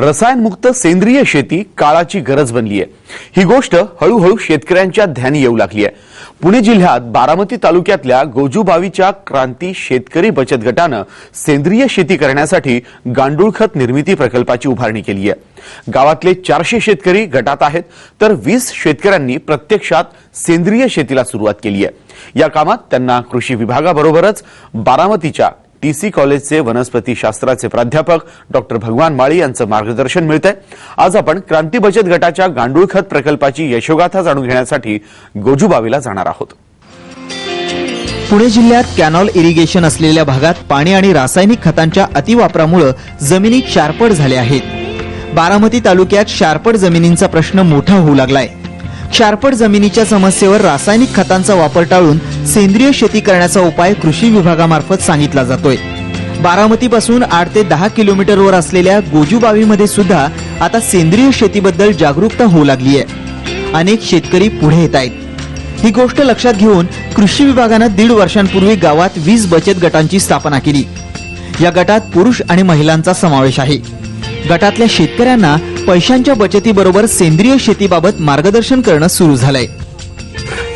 रसायनमुक्त सेंद्रिय शेती काळाची गरज बनली आहे। ही गोष्ट हळूहळू शेतकऱ्यांच्या ध्यानी येऊ लागली आहे। पुणे जिल्ह्यात बारामती तालुक्यातल्या गोजूबावीच्या क्रांती शेतकरी बचत गटाने सेंद्रिय शेती करण्यासाठी गांडूळ खत निर्मिती प्रकल्पाची उभारणी केली आहे। गावातले 400 शेतकरी गटात आहेत, तर 20 शेतकऱ्यांनी प्रत्यक्षात सेंद्रिय शेतीला सुरुवात केली आहे। या कामात त्यांना कृषी विभागाबरोबरच बारामतीच्या टीसी कॉलेजचे वनस्पती शास्त्राचे प्राध्यापक डॉक्टर भगवान माळी यांचं मार्गदर्शन मिळतंय। आज आपण क्रांती बचत गटाच्या गांडूळ खत प्रकल्पाची यशोगाथा जाणून घेण्यासाठी गोजूबावीला जाणार आहोत। पुणे जिल्ह्यात कॅनॉल इरिगेशन असलेल्या भागात पाणी आणि रासायनिक खतांच्या अतिवापरामुळे जमिनी क्षारपड झाल्या आहेत। बारामती तालुक्यात क्षारपड जमिनींचा प्रश्न मोठा होऊ लागलाय। क्षारपड जमिनीच्या समस्येवर रासायनिक खतांचा वापर टाळून सेंद्रिय शेती करण्याचा उपाय कृषी विभागामार्फत सांगितला जातोय। बारामतीपासून 8 ते 10 किलोमीटरवर असलेल्या गोजूबावीमध्ये सुद्धा आता सेंद्रिय शेतीबद्दल जागरूकता होऊ लागली आहे। अनेक शेतकरी पुढे येत आहेत। ही गोष्ट लक्षात घेऊन कृषी विभागाने 1.5 वर्षांपूर्वी गावात 20 बचत गटांची स्थापना केली। या गटात पुरुष आणि महिलांचा समावेश आहे। गटातल्या शेतकऱ्यांना पैशांच्या बचतीबरोबर सेंद्रिय शेतीबाबत मार्गदर्शन करणं सुरू झालंय।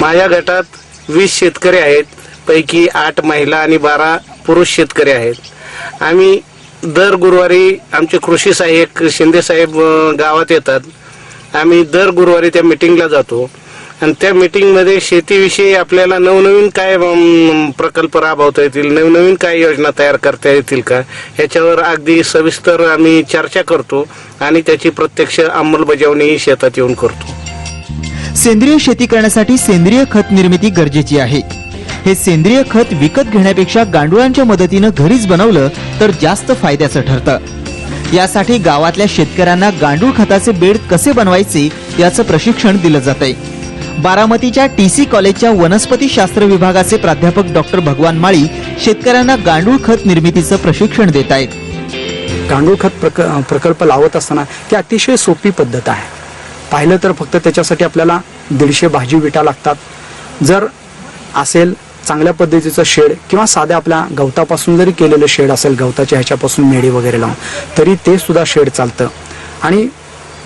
माझ्या गटात 20 शेतकरी आहेत, पैकी 8 महिला आणि 12 पुरुष शेतकरी आहेत। आम्ही दर गुरुवारी आमचे कृषी सहाय्यक शिंदे साहेब गावात येतात। आम्ही दर गुरुवारी त्या मीटिंगला जातो आणि त्या मीटिंगमध्ये शेतीविषयी आपल्याला नवनवीन काय प्रकल्प राबवता येतील, नवनवीन काय योजना तयार करता येतील का, याच्यावर अगदी सविस्तर आम्ही चर्चा करतो आणि त्याची प्रत्यक्ष अंमलबजावणी शेतात येऊन करतो। सेंद्रिय शेती करण्यासाठी सेंद्रिय खत निर्मिती गरजेची आहे। हे सेंद्रिय खत विकत घेण्यापेक्षा गांडुळांच्या मदतीने घरीच बनवलं तर जास्त फायद्याचं ठरतं। यासाठी गावातल्या शेतकऱ्यांना गांडूळ खताचे बेड कसे बनवायचे याचं प्रशिक्षण दिलं जातंय। बारामतीच्या टीसी कॉलेजच्या वनस्पती शास्त्र विभागाचे प्राध्यापक डॉक्टर भगवान माळी शेतकऱ्यांना गांडूळ खत निर्मितीचं प्रशिक्षण देत आहेत। गांडूळ खत प्रकल्प लावत असताना ती अतिशय सोपी पद्धत आहे। पाहिलं तर फक्त त्याच्यासाठी आपल्याला 150 भाजी विटा लागतात। जर असेल चांगल्या पद्धतीचं शेड किंवा साध्या आपल्या गवतापासून जरी केलेलं शेड असेल, गवताच्या ह्याच्यापासून मेडी वगैरे लावून, तरी ते सुद्धा शेड चालतं। आणि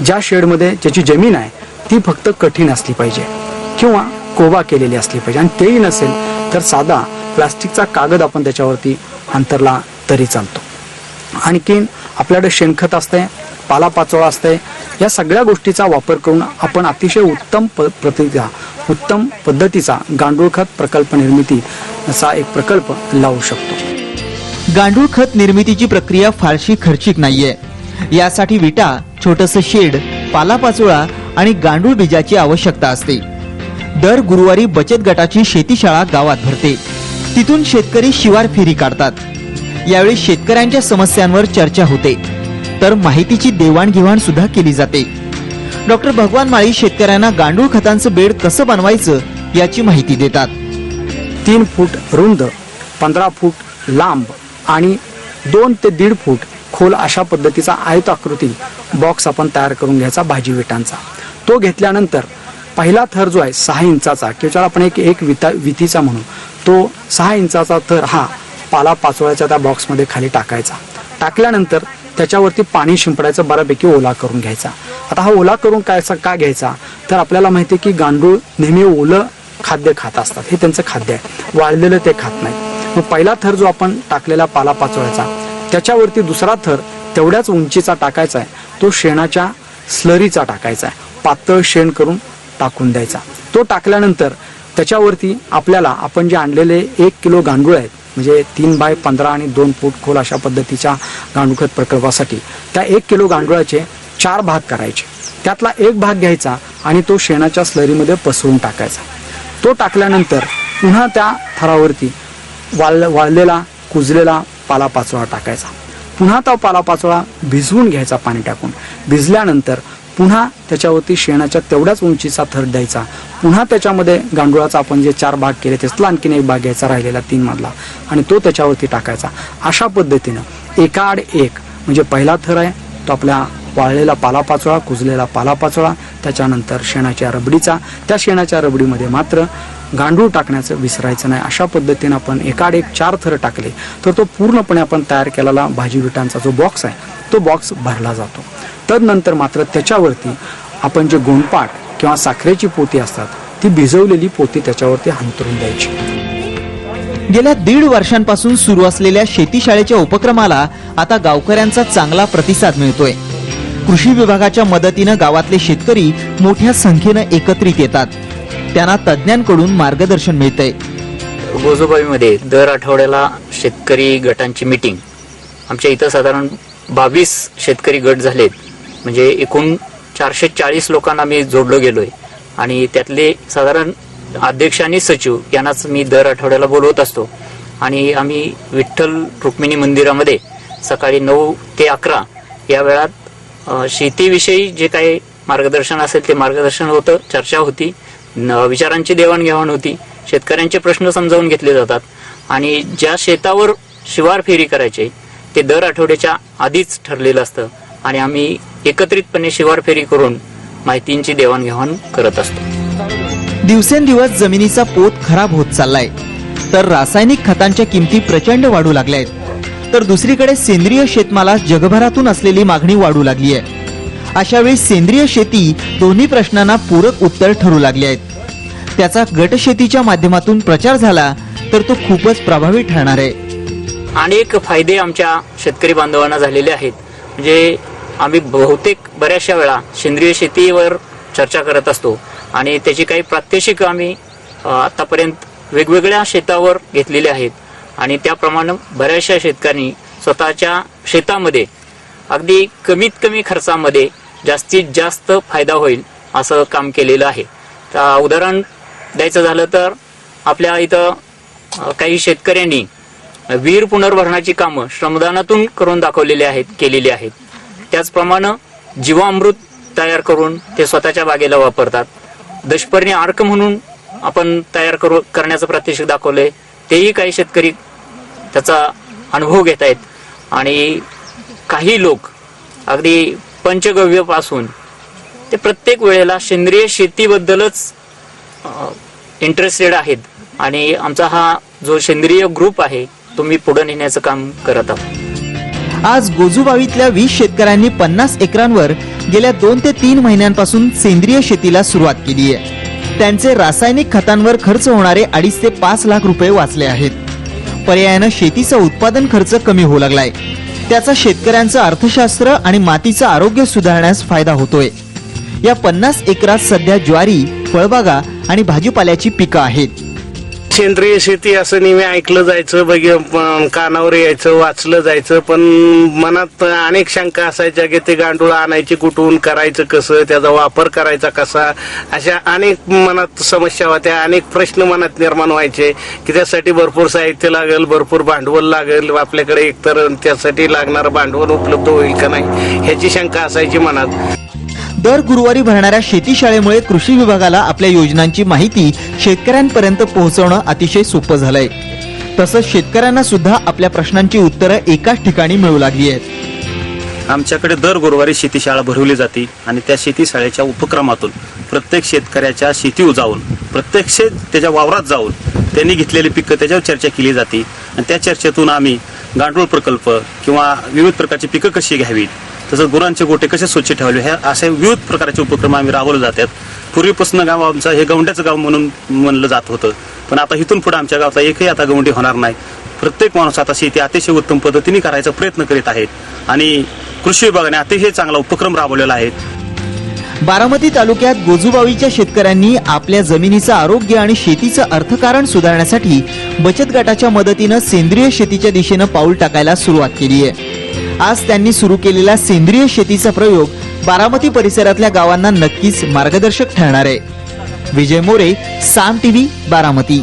ज्या शेडमध्ये ज्याची जमीन आहे ती फक्त कठीण असली पाहिजे किंवा कोबा केलेली असली पाहिजे, आणि तेही नसेल तर साधा प्लास्टिकचा कागद आपण त्याच्यावरती अंतरला तरी चालतो। आणखीन आपल्याकडे शेणखत असतंय, पालापाचोळा असतंय। या सगळ्या गोष्टीचा वापर करून आपण अतिशय उत्तम पद्धतीचा गांडूळ खत प्रकल्प निर्मिती असा एक प्रकल्प लावू शकतो। गांडूळ खत निर्मितीची प्रक्रिया फारशी खर्चिक नाहीये। यासाठी विटा, छोटंसं शेड, पालापाचोळा आणि गांडूळ बीजाची आवश्यकता असते। दर गुरुवारी बचत गटाची शेतीशाळा गावात भरते। तिथून शेतकरी शिवार फेरी काढतात। यावेळी शेतकऱ्यांच्या समस्यांवर चर्चा होते, तर माहितीची देवाणघेवाण सुद्धा केली जाते। डॉक्टर भगवान माळी शेतकऱ्यांना गांडूळ खतांचं बेड कसं बनवायचं याची माहिती देतात। 3 फूट रुंद, 15 फूट लांब आणि 2 ते 1.5 फूट खोल अशा पद्धतीचा आयताकृती बॉक्स आपण तयार करून घ्यायचा भाजी विटांचा। तो घेतल्यानंतर पहिला थर जो आहे 6 इंचाचा किंवा आपण एक वितीचा म्हणून, तो 6 इंचाचा थर हा पालापाचोळ्याच्या त्या बॉक्समध्ये खाली टाकायचा। टाकल्यानंतर त्याच्यावरती पाणी शिंपडायचं, बऱ्यापैकी ओला करून घ्यायचा। आता हा ओला करून का घ्यायचा, तर आपल्याला माहिती आहे की गांडूळ नेहमी ओलं खाद्य खात असतात, हे त्यांचं खाद्य आहे, वाळलेलं ते खात नाही। मग पहिला थर जो आपण टाकलेला पालापाचोळ्याचा, त्याच्यावरती दुसरा थर तेवढ्याच उंचीचा टाकायचा आहे, तो शेणाच्या स्लरीचा टाकायचा आहे, पातळ शेण करून टाकून द्यायचा। तो टाकल्यानंतर त्याच्यावरती आपल्याला आपण जे आणलेले 1 किलो गांडूळ आहेत, म्हणजे 3 बाय 15 आणि 2 फूट खोल अशा पद्धतीच्या गांडूळखत प्रकल्पासाठी त्या 1 किलो गांडुळाचे 4 भाग करायचे। त्यातला 1 भाग घ्यायचा आणि तो शेणाच्या स्लरीमध्ये पसरून टाकायचा। तो टाकल्यानंतर पुन्हा त्या थरावरती वाळलेला कुजलेला पालापाचोळा टाकायचा। पुन्हा तो पालापाचोळा भिजवून घ्यायचा पाणी टाकून। भिजल्यानंतर पुन्हा त्याच्यावरती शेणाच्या तेवढ्याच उंचीचा थर द्यायचा। पुन्हा त्याच्यामध्ये गांडुळाचा आपण जे 4 भाग केले त्यातला आणखीन 1 भाग घ्यायचा राहिलेला 3 मधला आणि तो त्याच्यावरती टाकायचा। अशा पद्धतीनं एकाआड एक, म्हणजे पहिला थर आहे तो आपल्या वाळलेला पालापाचोळा, कुजलेला पालापाचोळा, त्याच्यानंतर शेणाच्या रबडीचा, त्या शेणाच्या रबडीमध्ये मात्र गांडूळ टाकण्याचं विसरायचं नाही। अशा पद्धतीने आपण एकाड एक 4 थर टाकले तर तो पूर्णपणे आपण तयार केलेला भाजी विटांचा जो बॉक्स आहे तो बॉक्स भरला जातो. तदनंतर मात्र त्याच्यावरती आपण जे गोंडपाट किंवा साखरेची पोती असतात ती भिजवलेली पोती त्याच्यावरती अंथरून द्यायची. गेल्या 1.5 वर्षांपासून सुरू असलेल्या शेतीशाळेच्या उपक्रमाला आता गावकऱ्यांचा चांगला प्रतिसाद मिळतोय. कृषी विभागाच्या मदतीनं गावातले शेतकरी मोठ्या संख्येनं एकत्रित येतात. त्यांना तज्ज्ञांकडून मार्गदर्शन मिळतंय. गोजूबाईमध्ये दर आठवड्याला शेतकरी गटांची मीटिंग, आमच्या इथं साधारण 22 शेतकरी गट झालेत. म्हणजे एकूण 440 लोकांना मी जोडलो गेलोय आणि त्यातले साधारण अध्यक्ष आणि सचिव यांनाच मी दर आठवड्याला बोलवत असतो. आणि आम्ही विठ्ठल रुक्मिणी मंदिरामध्ये सकाळी 9 ते 11 या वेळात शेतीविषयी जे काही मार्गदर्शन असेल ते मार्गदर्शन होतं, चर्चा होती, विचारांची देवाणघेवाण होती, शेतकऱ्यांचे प्रश्न समजावून घेतले जातात. आणि ज्या शेतावर शिवार फेरी करायचे ते दर आठवड्याच्या आधीच ठरलेलं असतं आणि आम्ही एकत्रितपणे शिवार फेरी करून माहितींची देवाणघेवाण करत असतो. दिवसेंदिवस जमिनीचा पोत खराब होत चाललाय, तर रासायनिक खतांच्या किमती प्रचंड वाढू लागल्या आहेत. तर दुसरीकडे सेंद्रिय शेतमालास जगभरातून असलेली मागणी वाढू लागली आहे. अशा वेळी सेंद्रिय शेती दोन्ही प्रश्नांना पूरक उत्तर ठरू लागली आहेत. त्याचा गट शेतीच्या माध्यमातून प्रचार झाला तर तो खूपच प्रभावी ठरणार आहे. अनेक फायदे आमच्या शेतकरी बांधवांना झालेले आहेत. म्हणजे आम्ही बहुतेक बऱ्याचशा वेळा सेंद्रिय शेतीवर चर्चा करत असतो आणि त्याची काही प्रात्यक्षिक आम्ही आतापर्यंत वेगवेगळ्या शेतावर घेतलेले आहेत. आणि त्याप्रमाणे बऱ्याचशा शेतकऱ्यांनी स्वतःच्या शेतामध्ये अगदी कमीत कमी खर्चामध्ये जास्तीत जास्त फायदा होईल असं काम केलेलं आहे. तर उदाहरण द्यायचं झालं तर आपल्या इथं काही शेतकऱ्यांनी विहीर पुनर्भरणाची कामं श्रमदानातून करून दाखवलेली आहेत, केलेली आहेत. त्याचप्रमाणे जीवामृत तयार करून ते स्वतःच्या बागेला वापरतात. दशपर्णी अर्क म्हणून आपण तयार करण्याचं प्रात्यक्षिक दाखवलंय, तेही काही शेतकरी त्याचा अनुभव घेत आहेत. आणि काही लोक अगदी पंचगव्यपासून ते प्रत्येक वेळेला सेंद्रिय शेतीबद्दलच इंटरेस्टेड आहेत. आणि आमचा हा जो सेंद्रिय ग्रुप आहे तो मी पुढे नेण्याचं काम करत आहोत. आज गोजूबावीतल्या 20 शेतकऱ्यांनी 50 एकरांवर गेल्या 2 ते 3 महिन्यांपासून सेंद्रिय शेतीला सुरुवात केली आहे. त्यांचे रासायनिक खतांवर खर्च होणारे 2.5 ते 5 लाख रुपये वाचले आहेत. पर्यायानं शेतीचा उत्पादन खर्च कमी होऊ लागलाय. त्याचा शेतकऱ्यांचं अर्थशास्त्र आणि मातीचं आरोग्य सुधारण्यास फायदा होतोय. या 50 एकरात सध्या ज्वारी, फळबागा आणि भाजीपाल्याची पिकं आहेत. सेंद्रिय शेती असं नेहमी ऐकलं जायचं, कानावर यायचं, वाचलं जायचं, पण मनात अनेक शंका असायच्या की ते गांडूळ आणायची कुठून, करायचं कसं, त्याचा वापर करायचा कसा, अशा अनेक मनात समस्या होत्या. अनेक प्रश्न मनात निर्माण व्हायचे की त्यासाठी भरपूर साहित्य लागेल, भरपूर भांडवल लागेल, आपल्याकडे एकतर त्यासाठी लागणारं भांडवल उपलब्ध होईल का नाही ह्याची शंका असायची मनात. दर गुरुवारी भरणाऱ्या शेतीशाळेमुळे कृषी विभागाला आपल्या योजनांची माहिती शेतकऱ्यांपर्यंत पोहोचवणं अतिशय सोपं झालंय. तसंच शेतकऱ्यांना सुद्धा आपल्या प्रश्नांची उत्तरं एकाच ठिकाणी मिळू लागली आहेत. आमच्याकडे दर गुरुवारी शेतीशाळा भरवली जाते आणि त्या शेतीशाळेच्या उपक्रमातून प्रत्येक शेतकऱ्याच्या शेतीवर जाऊन, प्रत्यक्ष त्याच्या वावरात जाऊन त्यांनी घेतलेली पिकं त्याच्यावर चर्चा केली जाते. आणि त्या चर्चेतून आम्ही गांडूळ प्रकल्प किंवा विविध प्रकारची पिकं कशी घ्यावीत, तसंच गुरांचे गोटे कसे स्वच्छ ठेवावे, ह्या असे विविध प्रकारचे उपक्रम आम्ही राबवले जातात. पूर्वीपासून गाव आमचं हे गवंड्याचं गाव म्हणून म्हणलं जात होतं, पण आता इथून पुढे आमच्या गावात एकही आता गवंडी होणार नाही. प्रत्येक माणूस आता शेती अतिशय उत्तम पद्धतीने करायचा प्रयत्न करीत आहेत आणि कृषी विभागाने अतिशय चांगला उपक्रम राबवलेला आहे. बारामती तालुक्यात गोजूबावीच्या शेतकऱ्यांनी आपल्या जमिनीचं आरोग्य आणि शेतीचं अर्थकारण सुधारण्यासाठी बचत गटाच्या मदतीनं सेंद्रिय शेतीच्या दिशेनं पाऊल टाकायला सुरुवात केली आहे. आज त्यांनी सुरू केलेला सेंद्रिय शेतीचा प्रयोग बारामती परिसरातल्या गावांना नक्कीच मार्गदर्शक ठरणार आहे. विजय मोरे, साम टीव्ही, बारामती.